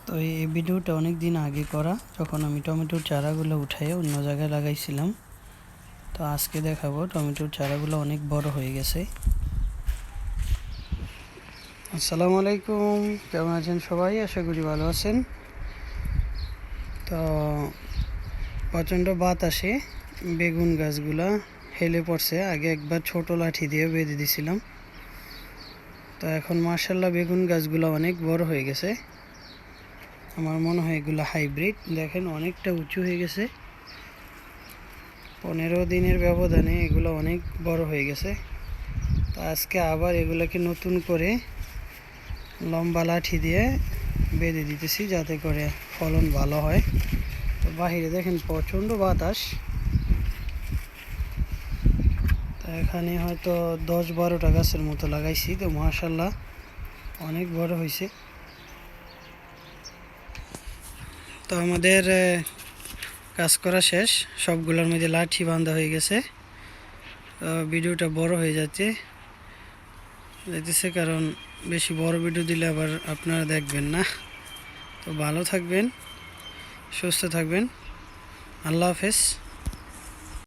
তো এই ভিডিওটা অনেক দিন আগে করা, যখন আমি টমেটোর চারাগুলো উঠাই অন্য জায়গায় লাগাইছিলাম। তো আজকে দেখাবো টমেটোর চারাগুলো অনেক বড় হয়ে গেছে। আসসালামু আলাইকুম, কেমন আছেন সবাই? আশা করি ভালো আছেন। তো প্রচণ্ড বাতাসে বেগুন গাছগুলা হেলে পড়ছে। আগে একবার ছোট লাঠি দিয়ে বেঁধে দিছিলাম। তো এখন মাশাআল্লাহ বেগুন গাছগুলো অনেক বড় হয়ে গেছে। আমার মনে হয় এগুলো হাইব্রিড। দেখেন অনেকটা উঁচু হয়ে গেছে। 15 দিনের ব্যবধানে এগুলো অনেক বড় হয়ে গেছে। তো আজকে আবার এগুলোকে নতুন করে লম্বা লাঠি দিয়ে বেঁধে দিতেছি, যাতে করে ফলন ভালো হয়। তো বাহিরে দেখেন প্রচণ্ড বাতাস। তো এখানে হয়তো 10-12টা গাছের মতো লাগাইছি। তো মাশাআল্লাহ অনেক বড় হয়েছে। তো আমাদের কাজ করা শেষ, সবগুলোর মধ্যে লাঠি বাঁধা হয়ে গেছে। ভিডিওটা বড় হয়ে যাইতেছে, কারণ বেশি বড় ভিডিও দিলে আবার আপনারা দেখবেন না। তো ভালো থাকবেন, সুস্থ থাকবেন। আল্লাহ হাফেজ।